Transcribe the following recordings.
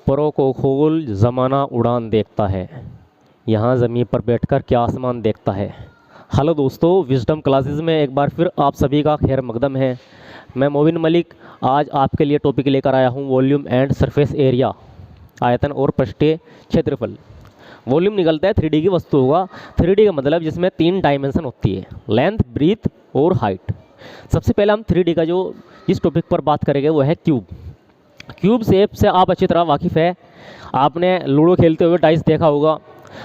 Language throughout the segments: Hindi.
परों को खोल ज़माना उड़ान देखता है, यहाँ ज़मीन पर बैठकर क्या आसमान देखता है। हेलो दोस्तों, विजडम क्लासेस में एक बार फिर आप सभी का खैर मकदम है। मैं मोबिन मलिक आज आपके लिए टॉपिक लेकर आया हूँ वॉल्यूम एंड सरफेस एरिया, आयतन और पृष्ठीय क्षेत्रफल। वॉल्यूम निकलता है 3D की वस्तु होगा। 3D का मतलब जिसमें 3 डायमेंशन होती है, लेंथ, ब्रीथ और हाइट। सबसे पहले हम 3D का जो जिस टॉपिक पर बात करेंगे वो है क्यूब। क्यूब शेप से आप अच्छी तरह वाकिफ़ है। आपने लूडो खेलते हुए डाइस देखा होगा,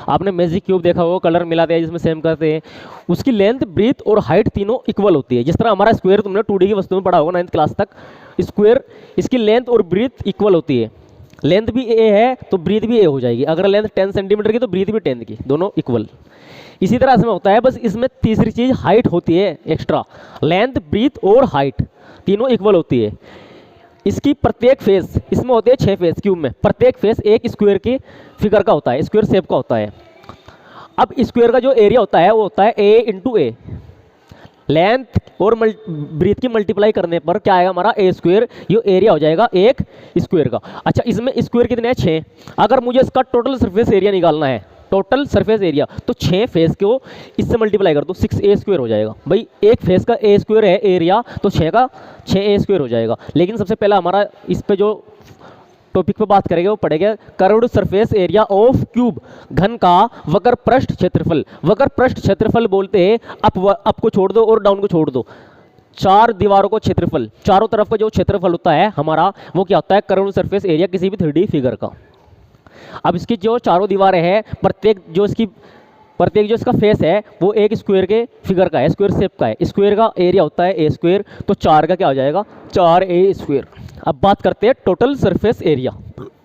आपने मैजिक क्यूब देखा होगा, कलर मिलाते हैं जिसमें सेम करते हैं। उसकी लेंथ, ब्रीथ और हाइट तीनों इक्वल होती है। जिस तरह हमारा स्क्वायर तुमने 2D की वस्तु में पढ़ा होगा 9th क्लास तक, स्क्वायर इसकी लेंथ और ब्रीथ इक्वल होती है। लेंथ भी ए है तो ब्रीथ भी ए हो जाएगी। अगर लेंथ 10 सेंटीमीटर की तो ब्रीथ भी 10 की, दोनों इक्वल। इसी तरह इसमें होता है, बस इसमें तीसरी चीज़ हाइट होती है एक्स्ट्रा। लेंथ, ब्रीथ और हाइट तीनों इक्वल होती है। इसकी प्रत्येक फेस, इसमें होते हैं 6 फेस क्यूब में, प्रत्येक फेस एक स्क्वायर की फिगर का होता है, स्क्वायर शेप का होता है। अब स्क्वायर का जो एरिया होता है वो होता है ए इंटू ए। लेंथ और ब्रीथ की मल्टीप्लाई करने पर क्या आएगा हमारा ए स्क्वायर, ये एरिया हो जाएगा एक स्क्वायर का। अच्छा, इसमें स्क्वायर कितने हैं? 6। अगर मुझे इसका टोटल सरफेस एरिया निकालना है, टोटल सरफेस एरिया, तो 6 फेस को इससे मल्टीप्लाई कर दो, 6a स्क्वायर हो जाएगा। भाई एक फेस का a स्क्वायर है एरिया, तो 6 का 6a स्क्वायर हो जाएगा। लेकिन सबसे पहला हमारा इस पे जो टॉपिक पे बात करेंगे वो पढ़ेंगे curved surface area of cube, घन का वक्र पृष्ठ क्षेत्रफल। वक्र पृष्ठ क्षेत्रफल बोलते हैं अप को छोड़ दो और डाउन को छोड़ दो, 4 दीवारों को क्षेत्रफल, चारों तरफ का जो क्षेत्रफल होता है हमारा वो क्या होता है? कर्व्ड सरफेस एरिया किसी भी 3D फिगर का। अब इसकी जो चारों दीवारें हैं, प्रत्येक जो इसका फेस है वो एक स्क्वायर के फिगर का है, स्क्वायर शेप का है। स्क्वायर का एरिया होता है ए स्क्वायर, तो 4 का क्या हो जाएगा? 4a square. अब बात करते हैं total surface area.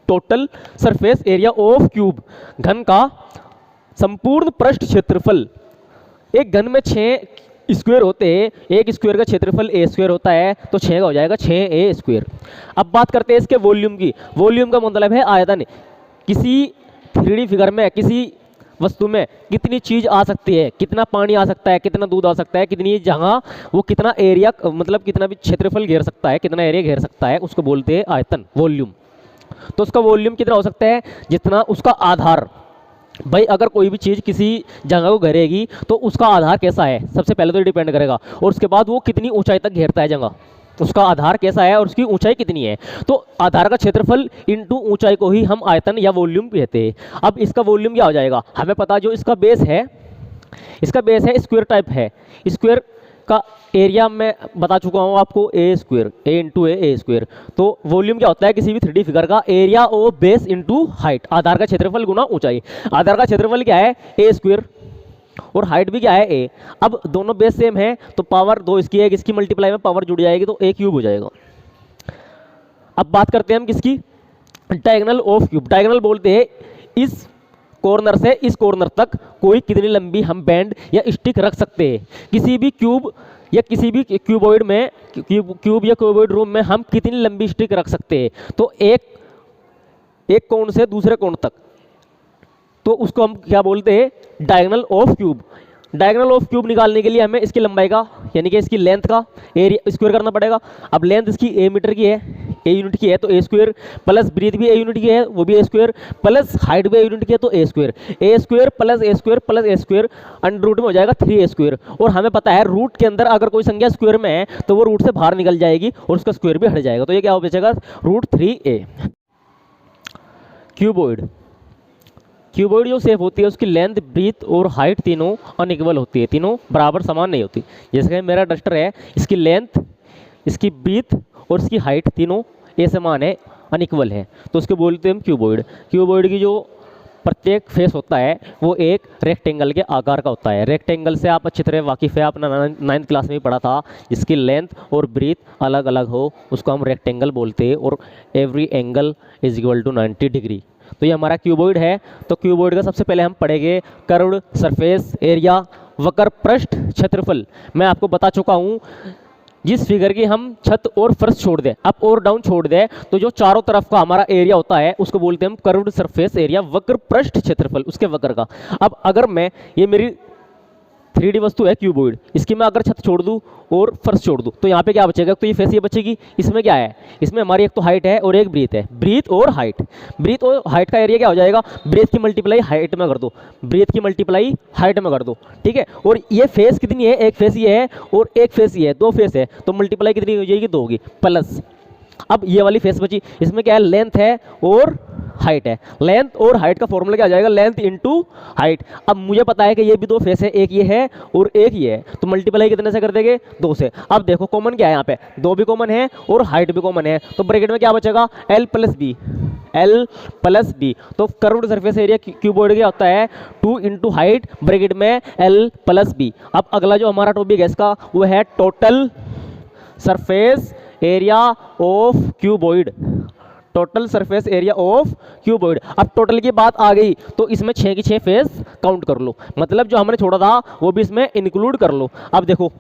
Total surface area of cube, घन का संपूर्ण पृष्ठ क्षेत्रफल। एक घन में 6 स्क्वायर होते हैं, एक स्क्वायर का क्षेत्रफल ए स्क्वायर होता है, तो 6 का हो जाएगा 6a स्क्वायर। अब बात करते हैं इसके वॉल्यूम की। वॉल्यूम का मतलब है आयतन। किसी 3D फिगर में किसी वस्तु में कितनी चीज़ आ सकती है, कितना पानी आ सकता है, कितना दूध आ सकता है, कितनी जगह वो कितना एरिया, मतलब कितना भी क्षेत्रफल घेर सकता है, कितना एरिया घेर सकता है, उसको बोलते हैं आयतन, वॉल्यूम। तो उसका वॉल्यूम कितना हो सकता है? जितना उसका आधार। भाई अगर कोई भी चीज़ किसी जगह को घेरेगी तो उसका आधार कैसा है, सबसे पहले तो डिपेंड करेगा, और उसके बाद वो कितनी ऊंचाई तक घेरता है जगह, उसका आधार कैसा है और उसकी ऊंचाई कितनी है। तो आधार का क्षेत्रफल इनटू ऊंचाई को ही हम आयतन या वॉल्यूम कहते हैं। अब इसका वॉल्यूम क्या हो जाएगा? हमें पता, जो इसका बेस है, इसका बेस है स्क्वायर टाइप है। स्क्वायर का एरिया मैं बता चुका हूँ आपको, ए स्क्वायर, ए इंटू ए स्क्वायर। तो वॉल्यूम क्या होता है? किसी भी 3D फिगर का एरिया और बेस इंटू हाइट, आधार का क्षेत्रफल गुना ऊंचाई। आधार का क्षेत्रफल क्या है? ए स्क्वायर, और हाइट भी क्या है? ए। अब दोनों बेस सेम है तो पावर 2 इसकी है, इसकी मल्टीप्लाई में पावर जुड़ जाएगी तो ए क्यूब हो जाएगा। अब बात करते हैं हम किसकी? Diagonal of cube. डायगोनल बोलते हैं इस कॉर्नर से इस कॉर्नर तक कोई कितनी लंबी हम बैंड या स्टिक रख सकते हैं। किसी भी क्यूब या किसी भी क्यूबॉइड में, क्यूब या क्यूबॉइड रूम में हम कितनी लंबी स्टिक रख सकते हैं? तो एक कोण से दूसरे कोण तक, तो उसको हम क्या बोलते हैं? Diagonal of cube. Diagonal of cube निकालने के लिए हमें इसकी लंबाई का, यानी कि इसकी लेंथ का एरिया स्क्वायर करना पड़ेगा। अब लेंथ इसकी ए मीटर की है, ए यूनिट की है, तो ए स्क्वायर, प्लस ब्रीथ भी ए यूनिट की है, वो भी ए स्क्वायर, प्लस हाइट भी ए यूनिट की है, तो ए स्क्वायर। ए स्क्वायर प्लस ए स्क्वायर प्लस ए स्क्वायर अंडर रूट में हो जाएगा 3a स्क्वायर। और हमें पता है रूट के अंदर अगर कोई संख्या स्क्वायर में है तो वो रूट से बाहर निकल जाएगी और उसका स्क्वायर भी हट जाएगा, तो ये क्या हो बचेगा? Root 3a। क्यूबॉइड, क्यूबॉइड जो शेप होती है उसकी लेंथ, ब्रीथ और हाइट तीनों अनइक्वल होती है, तीनों बराबर समान नहीं होती। जैसे कि मेरा डस्टर है, इसकी लेंथ, इसकी ब्रीथ और इसकी हाइट तीनों ए समान है, अनइक्वल है, तो उसको बोलते हैं हम क्यूबॉइड। क्यूबॉइड की जो प्रत्येक फेस होता है वो एक रेक्टेंगल के आकार का होता है। रेक्टेंगल से आप अच्छी तरह वाकिफ़ है, आपने 9th क्लास में ही पढ़ा था। जिसकी लेंथ और ब्रीथ अलग अलग हो उसको हम रेक्टेंगल बोलते हैं, और every angle is equal to 90 degree. तो ये हमारा क्यूबॉइड है। तो क्यूबॉइड का सबसे पहले हम पढ़ेंगे कर्व्ड सरफेस एरिया, वक्र पृष्ठ क्षेत्रफल। मैं आपको बता चुका हूँ, जिस फिगर की हम छत और फर्श छोड़ दें, अप और डाउन छोड़ दें, तो जो चारों तरफ का हमारा एरिया होता है उसको बोलते हैं हम कर्व्ड सरफेस एरिया, वक्र पृष्ठ क्षेत्रफल, उसके वक्र का। अब अगर मैं, ये मेरी 3D वस्तु है क्यूबॉइड, इसकी मैं अगर छत छोड़ दूं और फर्श छोड़ दूं तो यहाँ पे क्या बचेगा, तो ये फेस ये बचेगी। इसमें क्या है, इसमें हमारी एक तो हाइट है और एक ब्रीथ है, ब्रीथ और हाइट। ब्रीथ और हाइट का एरिया क्या हो जाएगा, ब्रीथ की मल्टीप्लाई हाइट में कर दो, ब्रीथ की मल्टीप्लाई हाइट में कर दो, ठीक है। और ये फेस कितनी है, एक फेस ये है और एक फेस ये है, दो फेस है, तो मल्टीप्लाई कितनी हो जाएगी, 2 होगी प्लस। अब ये वाली फेस बची, इसमें क्या है, लेंथ है और हाइट है। लेंथ और हाइट का फॉर्मूला क्या आ जाएगा, लेंथ इनटू हाइट। अब मुझे पता है कि ये भी 2 फेस है, एक ये है और एक ये है, तो मल्टीप्लाई कितने से कर देंगे, 2 से। अब देखो कॉमन क्या है, यहाँ पे 2 भी कॉमन है और हाइट भी कॉमन है, तो ब्रैकेट में क्या बचेगा, L plus B, L plus B. तो कर्व्ड सरफेस एरिया क्यूबॉइड क्या होता है, 2 इंटू हाइट ब्रैकेट में L प्लस बी। अब अगला जो हमारा टॉपिक है इसका वो है total surface area of cuboid, total surface area of cuboid. अब टोटल की बात आ गई तो इसमें 6 की 6 फेस काउंट कर लो, मतलब जो हमने छोड़ा था वो भी इसमें इंक्लूड कर लो। अब देखो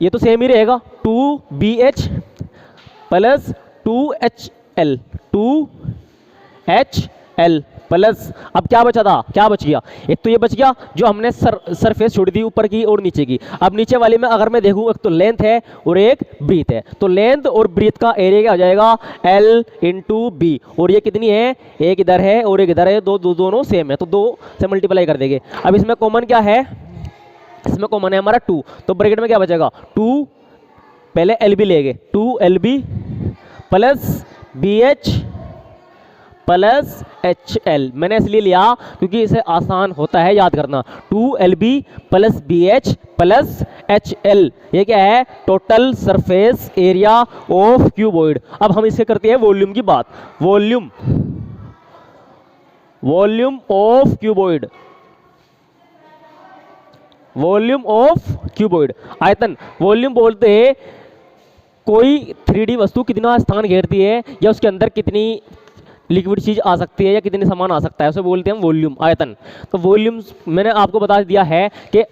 ये तो सेम ही रहेगा, 2BH plus 2HL, 2HL plus, अब क्या बचा था, क्या बच गया, एक तो ये बच गया जो हमने सरफेस छोड़ दी ऊपर की और नीचे की। अब नीचे वाली में अगर मैं देखूं, एक तो लेंथ है और एक ब्रीथ है, तो लेंथ और ब्रीथ का एरिया क्या हो जाएगा, L इंटू बी। और ये कितनी है, एक इधर है और एक इधर है, दोनों सेम है, तो 2 से मल्टीप्लाई कर देंगे। अब इसमें कॉमन क्या है, इसमें कॉमन है हमारा 2, तो ब्रैकेट में क्या बचेगा, 2 पहले LB लेंगे, 2LB plus BH plus HL। मैंने इसलिए लिया क्योंकि इसे आसान होता है याद करना, 2LB plus BH plus HL। ये क्या है, total surface area of cuboid. अब हम इससे करते हैं वॉल्यूम की बात, volume, volume of cuboid, volume of cuboid, आयतन। वॉल्यूम बोलते हैं कोई 3D वस्तु कितना स्थान घेरती है या उसके अंदर कितनी लिक्विड चीज आ सकती है या कितने सामान आ सकता है, उसे बोलते हैं वॉल्यूम, आयतन। तो वॉल्यूम मैंने आपको बता दिया है कि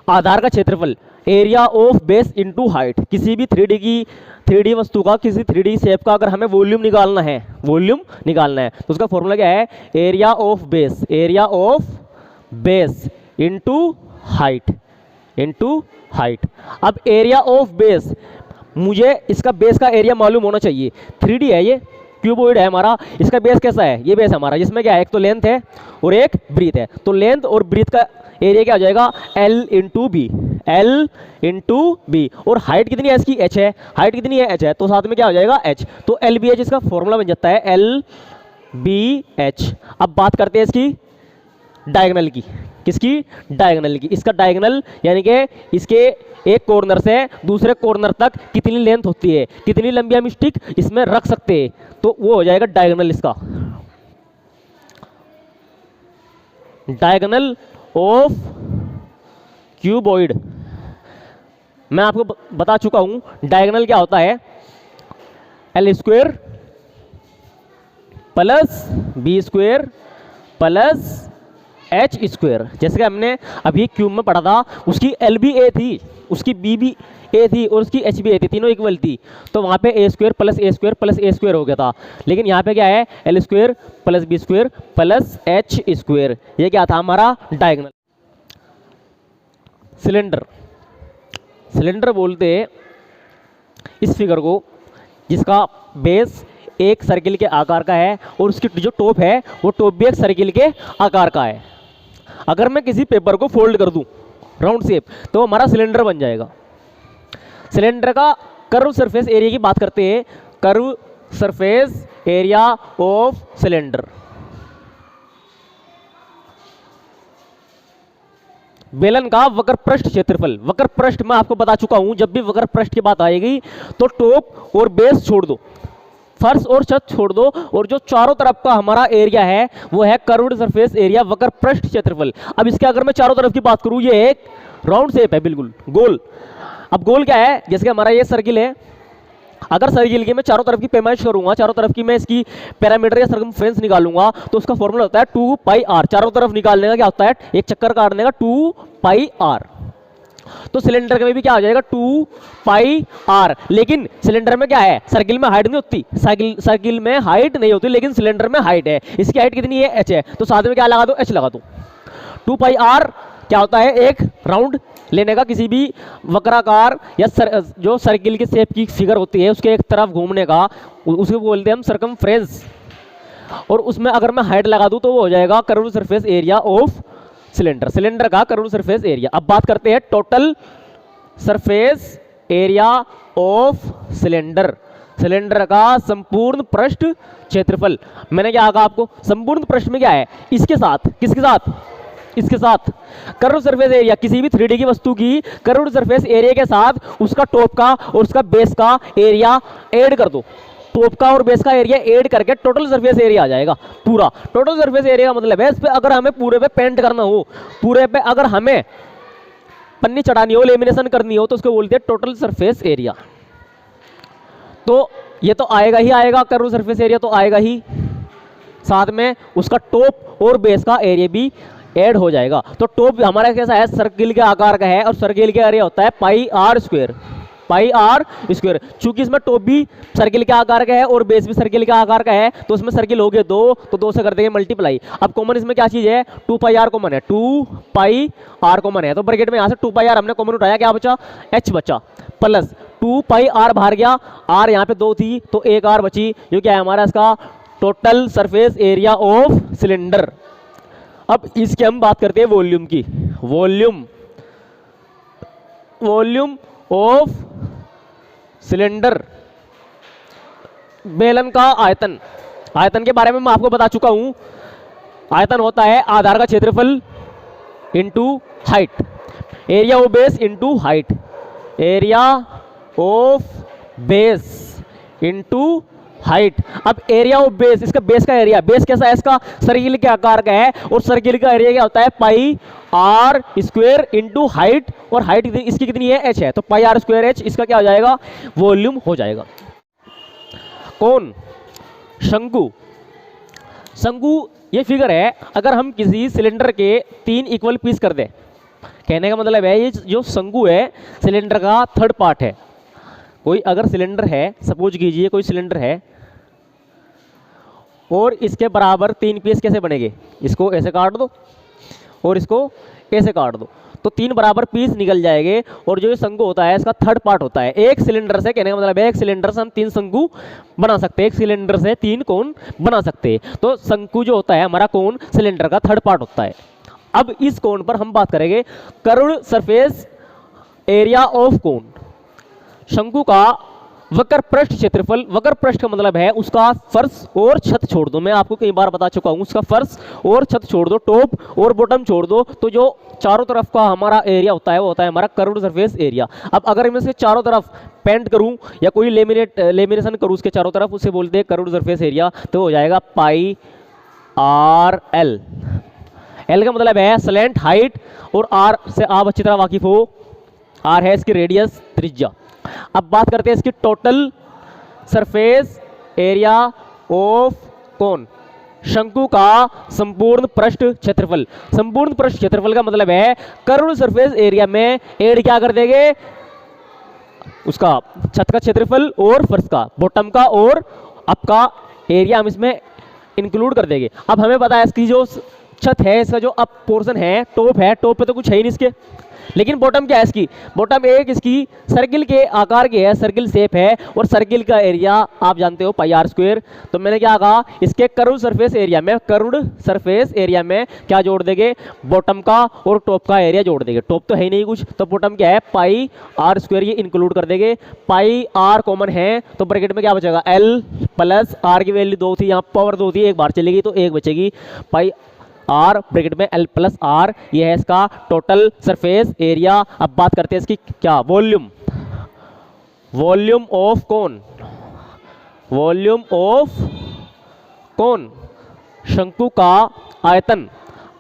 आधार का क्षेत्रफल, area of base into height. किसी भी 3D वस्तु का, किसी 3D शेप का अगर हमें वॉल्यूम निकालना है, वॉल्यूम निकालना है तो उसका फॉर्मूला क्या है, area of base, area of base into height, into height. अब एरिया ऑफ बेस, मुझे इसका बेस का एरिया मालूम होना चाहिए। 3D है ये क्यूबॉइड है हमारा, इसका बेस कैसा है, ये बेस हमारा, जिसमें क्या है, एक तो लेंथ है और एक ब्रीथ है, तो लेंथ और ब्रीथ का एरिया क्या हो जाएगा, L into B, L into B. और हाइट कितनी है इसकी, H है, हाइट कितनी है, H है, तो साथ में क्या हो जाएगा, H, तो LBH इसका फॉर्मूला बन जाता है, LBH। अब बात करते हैं इसकी डायगोनल की, किसकी, डायगोनल की। इसका डायगोनल यानी कि इसके एक कॉर्नर से दूसरे कॉर्नर तक कितनी लेंथ होती है, कितनी लंबी हम स्टिक इसमें रख सकते हैं, तो वो हो जाएगा डायगोनल इसका, डायगोनल ऑफ क्यूबॉइड। मैं आपको बता चुका हूं डायगोनल क्या होता है, L square plus B square plus H square. जैसे कि हमने अभी क्यूब में पढ़ा था, उसकी L भी A थी, उसकी B भी A थी और उसकी H भी A थी, तीनों इक्वल थी, तो वहाँ पे A square plus A square plus A square हो गया था। लेकिन यहाँ पे क्या है, L square plus B square plus H square. ये क्या था हमारा डायगोनल। सिलेंडर, सिलेंडर बोलते इस फिगर को जिसका बेस एक सर्किल के आकार का है और उसकी जो टॉप है वो टॉप भी एक सर्किल के आकार का है। अगर मैं किसी पेपर को फोल्ड कर दूं राउंड शेप तो हमारा सिलेंडर बन जाएगा। सिलेंडर का कर्व सरफेस एरिया की बात करते हैं, curve surface area of cylinder. बेलन का वक्र पृष्ठ क्षेत्रफल, वक्र पृष्ठ मैं आपको बता चुका हूं, जब भी वक्र पृष्ठ की बात आएगी तो टॉप और बेस छोड़ दो, फर्श और छत छोड़ दो, और जो चारों तरफ का हमारा एरिया है वो है कर्व्ड सरफेस एरिया, वक्र पृष्ठ क्षेत्रफल। अब इसके अगर मैं चारों तरफ की बात करूं, ये एक राउंड शेप है, बिल्कुल गोल। अब गोल क्या है, जैसे कि हमारा ये सर्किल है, अगर सर्किल की मैं चारों तरफ की पैमाइश करूंगा, चारों तरफ की मैं इसकी पैरामीटर या सर्कमफ्रेंस निकालूंगा, तो उसका फॉर्मूला होता है 2 पाई r। चारों तरफ निकालने का क्या होता है, एक चक्कर काटने का 2 पाई r। तो सिलेंडर में भी क्या हो जाएगा 2 पाई r। लेकिन सिलेंडर में क्या है, सर्किल में हाइट नहीं होती, सर्किल में हाइट नहीं होती, लेकिन सिलेंडर में हाइट है। इसकी हाइट कितनी है, h है, तो साथ में क्या लगा दो, h लगा दो। 2 पाई r क्या होता है, एक राउंड लेने का, किसी भी वक्राकार या जो सर्किल की शेप की फिगर होती है उसके एक तरफ घूमने का, उसको बोलते हैं हम सरकमफ्रेंस। और उसमें अगर मैं हाइट लगा दूं तो वो हो जाएगा curved surface area of cylinder, cylinder का कर्व्ड सरफेस एरिया। अब बात करते हैं total surface area of cylinder, cylinder का संपूर्ण पृष्ठ क्षेत्रफल। मैंने क्या कहा आपको, संपूर्ण पृष्ठ में क्या है, इसके साथ, किसके साथ, इसके साथ कर्व्ड सरफेस एरिया, किसी भी 3D की वस्तु की कर्व्ड सरफेस एरिया के साथ उसका टॉप का और उसका बेस का एरिया ऐड कर दो, टॉप का और बेस का एरिया ऐड करके टोटल सरफेस एरिया आ जाएगा पूरा। टोटल सरफेस एरिया का मतलब है इस पे अगर हमें पूरे पे पेंट करना हो, पूरे पे अगर हमें पन्नी चढ़ानी हो, लेमिनेशन करनी हो, तो उसको बोलते हैं टोटल सरफेस एरिया। तो ये तो आएगा ही आएगा, कर्व सरफेस एरिया तो आएगा ही, साथ में उसका टॉप और बेस का एरिया भी ऐड हो जाएगा। तो टॉप हमारा कैसा है, सर्किल के आकार का है और सर्किल का एरिया होता है pi r square, pi r square. चूंकि इसमें टॉप भी सर्किल के आकार का है और बेस भी सर्किल के आकार का है, तो उसमें सर्किल हो गए 2, तो 2 से कर देंगे मल्टीप्लाई। अब कॉमन इसमें क्या चीज है, 2 पाई आर कॉमन है, 2 पाई आर कॉमन है, तो ब्रैकेट में यहाँ से 2 पाई आर हमने कॉमन उठाया, क्या बचा, एच बचा, प्लस 2 पाई आर बाहर गया, आर यहाँ पे 2 थी तो 1 आर बची, ये क्या है हमारा इसका total surface area of cylinder. अब इसकी हम बात करते हैं वॉल्यूम की, वॉल्यूम, वॉल्यूम ऑफ सिलेंडर, बेलन का आयतन। आयतन के बारे में मैं आपको बता चुका हूं, आयतन होता है आधार का क्षेत्रफल into height, area of base into height, area of base into height. अब एरिया ऑफ बेस, इसका बेस का एरिया, बेस कैसा है इसका, सर्किल के आकार का है और सर्किल का एरिया क्या होता है, pi r square into height, और हाइट इसकी कितनी है, एच है, तो पाई आर स्क्वायर एच, इसका क्या हो जाएगा, वॉल्यूम हो जाएगा। कौन, शंकु, शंकु ये फिगर है, अगर हम किसी सिलेंडर के 3 इक्वल पीस कर दें, कहने का मतलब है ये जो शंकु है सिलेंडर का थर्ड पार्ट है। कोई अगर सिलेंडर है, सपोज कीजिए कोई सिलेंडर है और इसके बराबर 3 पीस कैसे बनेंगे, इसको ऐसे काट दो और इसको ऐसे काट दो, तो 3 बराबर पीस निकल जाएंगे। और जो ये शंकु होता है इसका थर्ड पार्ट होता है। एक सिलेंडर से, कहने का मतलब है एक सिलेंडर से हम 3 शंकु बना सकते हैं, एक सिलेंडर से 3 कोन बना सकते हैं। तो शंकु जो होता है हमारा कोन सिलेंडर का थर्ड पार्ट होता है। अब इस कोन पर हम बात करेंगे curved surface area of cone. शंकु का वक्र पृष्ठ क्षेत्रफल, वक्र पृष्ठ का मतलब है उसका फर्श और छत छोड़ दो, मैं आपको कई बार बता चुका हूं, उसका फर्श और छत छोड़ दो, टॉप और बॉटम छोड़ दो, तो जो चारों तरफ का हमारा एरिया होता है वो होता है हमारा कर्व्ड सरफेस एरिया। अब अगर मैं इसके चारों तरफ पेंट करूं या कोई लेमिनेशन करूं उसके चारों तरफ, उसे बोलते हैं कर्व्ड सरफेस एरिया, तो हो जाएगा पाई आर एल। एल का मतलब है स्लैंट हाइट, और आर से आप अच्छी तरह वाकिफ हो, आर है इसकी रेडियस त्रिज्या। अब बात करते हैं इसकी total surface area of cone, शंकु का संपूर्ण पृष्ठ क्षेत्रफल। संपूर्ण पृष्ठ क्षेत्रफल का मतलब है कर्व्ड सरफेस एरिया में ऐड क्या कर देंगे, उसका छत का क्षेत्रफल और फर्श का, बॉटम का और अप का एरिया हम इसमें इंक्लूड कर देंगे। अब हमें पता है इसकी जो छत है, इसका जो अप पोर्शन है, टॉप है, टॉप पे तो कुछ है ही नहीं इसके, लेकिन बॉटम क्या है इसकी, बॉटम एक इसकी सर्किल के आकार की है, सर्किल शेप है, और सर्किल का एरिया आप जानते हो पाई आर स्क्वायर। तो मैंने क्या कहा, इसके कर्व्ड सरफेस एरिया में, कर्व्ड सरफेस एरिया में क्या जोड़ देंगे, बॉटम का और टॉप का एरिया जोड़ देंगे। टॉप तो है ही नहीं कुछ, तो बॉटम क्या है, पाई आर स्क्वायर, ये इंक्लूड कर देंगे। पाई आर कॉमन है तो ब्रैकेट में क्या बचेगा, एल प्लस आर की वैल्यू 2 थी, यहाँ पावर 2 थी, एक बार चलेगी तो 1 बचेगी, पाई आर ब्रैकेट में एल प्लस आर, ये है इसका टोटल सरफेस एरिया। अब बात करते हैं इसकी क्या, volume, volume of cone, volume of cone, शंकु का आयतन।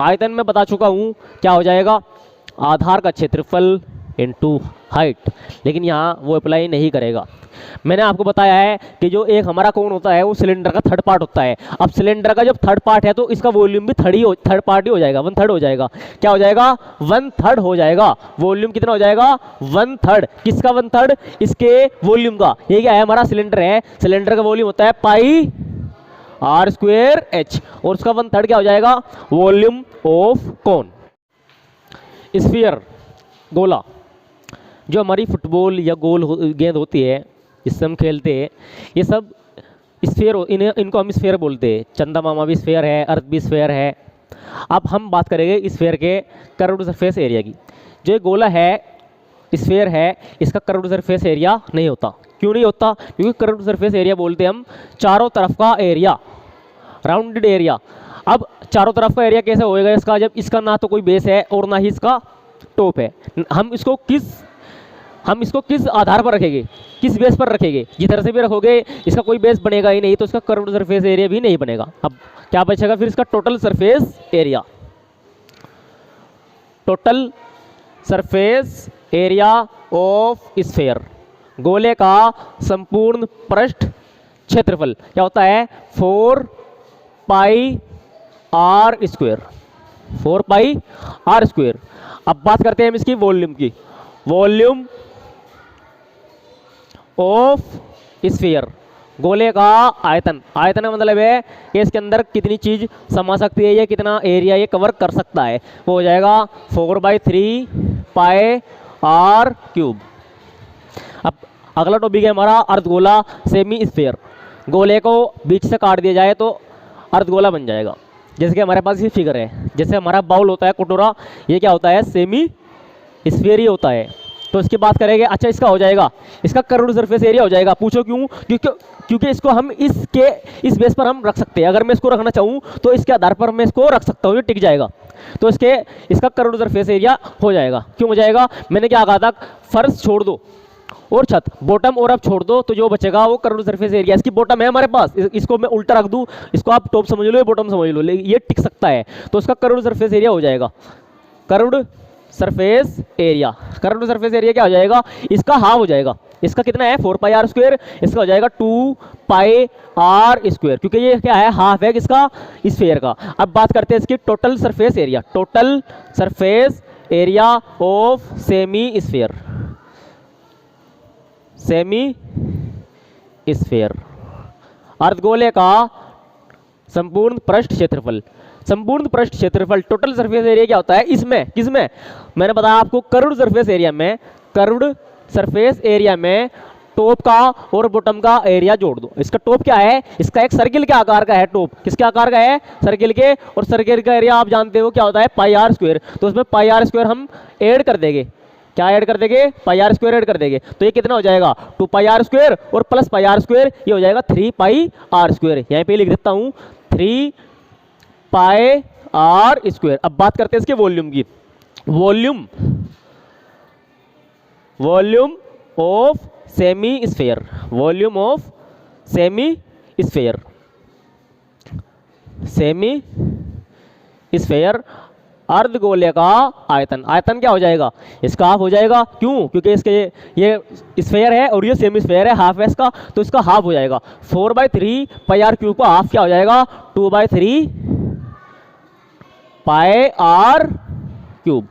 आयतन में बता चुका हूं क्या हो जाएगा, आधार का क्षेत्रफल इनटू हाइट, लेकिन यहाँ वो अप्लाई नहीं करेगा। मैंने आपको बताया है कि जो एक हमारा कोन होता है वो सिलेंडर का थर्ड पार्ट होता है। अब सिलेंडर का जब थर्ड पार्ट है तो इसका वॉल्यूम भी थर्ड पार्ट ही हो जाएगा, 1/3 हो जाएगा। क्या हो जाएगा, 1/3 हो जाएगा। वॉल्यूम कितना हो जाएगा, 1/3। किसका 1/3, इसके वॉल्यूम का। ये क्या है, हमारा सिलेंडर है, सिलेंडर का वॉल्यूम होता है पाई आर स्क्वायर एच, और उसका 1/3 क्या हो जाएगा, वॉल्यूम ऑफ कोन। स्फीयर, गोला, जो हमारी फुटबॉल या गेंद होती है जिससे हम खेलते हैं, ये सब स्फीयर, इनको हम स्फीयर बोलते हैं। चंदा मामा भी स्फीयर है, अर्थ भी स्फीयर है। अब हम बात करेंगे स्फीयर के कर्व्ड सरफेस एरिया की। जो ये गोला है, स्फीयर है, इसका कर्व्ड सरफेस एरिया नहीं होता। क्यों नहीं होता? क्योंकि कर्व्ड सरफेस एरिया बोलते हैं हम चारों तरफ का एरिया, राउंडेड एरिया। अब चारों तरफ का एरिया कैसे होएगा इसका, जब इसका ना तो कोई बेस है और ना ही इसका टॉप है। हम इसको किस आधार पर रखेंगे, किस बेस पर रखेंगे? जिस तरह से भी रखोगे इसका कोई बेस बनेगा ही नहीं, तो इसका कर्व्ड सरफेस एरिया भी नहीं बनेगा। अब क्या बचेगा फिर? इसका total surface area. Total surface area of sphere, गोले का संपूर्ण पृष्ठ क्षेत्रफल क्या होता है? 4 pi r square, 4 pi r square. अब बात करते हैं हम इसकी वॉल्यूम की। वॉल्यूम ऑफ स्फीयर, गोले का आयतन। आयतन का मतलब है कि इसके अंदर कितनी चीज समा सकती है, या कितना एरिया ये कवर कर सकता है। वो हो जाएगा 4/3 पाई आर क्यूब। अब अगला टॉपिक है हमारा अर्धगोला सेमी स्फीयर। गोले को बीच से काट दिया जाए तो अर्धगोला बन जाएगा। जैसे कि हमारे पास ये फिगर है, जैसे हमारा बाउल होता है, कटोरा, ये क्या होता है? सेमी स्फीयर ही होता है। तो इसकी बात करेंगे। अच्छा, इसका हो जाएगा, इसका कर्व्ड सरफेस एरिया हो जाएगा। पूछो क्यों? क्योंकि इसको हम इस बेस पर हम रख सकते हैं। अगर मैं इसको रखना चाहूँ तो इसके आधार पर मैं इसको रख सकता हूँ, ये टिक जाएगा। तो इसका कर्व्ड सरफेस एरिया हो जाएगा। क्यों हो जाएगा? मैंने क्या कहा था? फर्श छोड़ दो और छत, बॉटम और अब छोड़ दो, तो जो बचेगा वो कर्व्ड सरफेस एरिया। इसकी बॉटम है हमारे पास, इसको मैं उल्टा रख दूं, इसको आप टॉप समझ लो या बॉटम समझ लो, ये टिक सकता है। तो उसका कर्व्ड सरफेस एरिया हो जाएगा। Curved surface area, curved surface area क्या हो जाएगा? इसका हाफ हो जाएगा। इसका कितना है? 4 पाई आर स्क्वायर। इसका हो जाएगा 2 पाई आर स्क्वायर, क्योंकि ये क्या है? हाफ है किसका? स्फीयर का। अब बात करते हैं इसकी total surface area. Total surface area of semi sphere, semi sphere, अर्धगोले का संपूर्ण पृष्ठ क्षेत्रफल। संपूर्ण पृष्ठ क्षेत्रफल, टोटल सरफेस एरिया क्या होता है? इसमें किसमें? मैंने बताया आपको, कर्व्ड सरफेस एरिया में। कर्व्ड सरफेस एरिया में टॉप का और बॉटम का एरिया जोड़ दो। इसका टॉप क्या है? इसका एक सर्किल के आकार का है टॉप। किसके आकार का है? सर्किल के। और सर्किल का एरिया आप जानते हो क्या होता है? Pi r square. तो उसमें पाई आर स्क्वायर हम ऐड कर देंगे। क्या ऐड कर देंगे? पाई आर स्क्वायर ऐड कर देंगे। तो ये कितना हो जाएगा? 2 पाई आर स्क्वायर और प्लस पाई आर स्क्वायर, ये हो जाएगा 3 पाई आर स्क्वायर। यहीं पे लिख देता हूँ 3 पाई आर स्क्वायर। अब बात करते हैं इसके वॉल्यूम की। Volume of semi sphere, volume of semi sphere, semi sphere, अर्धगोले का आयतन। आयतन क्या हो जाएगा? इसका हाफ हो जाएगा। क्यों? क्योंकि इसके ये स्फीयर है और ये सेमी स्फीयर है, हाफ है इसका, तो इसका हाफ हो जाएगा। 4/3 पाई आर क्यूब का हाफ क्या हो जाएगा? 2/3 पाई आर क्यूब।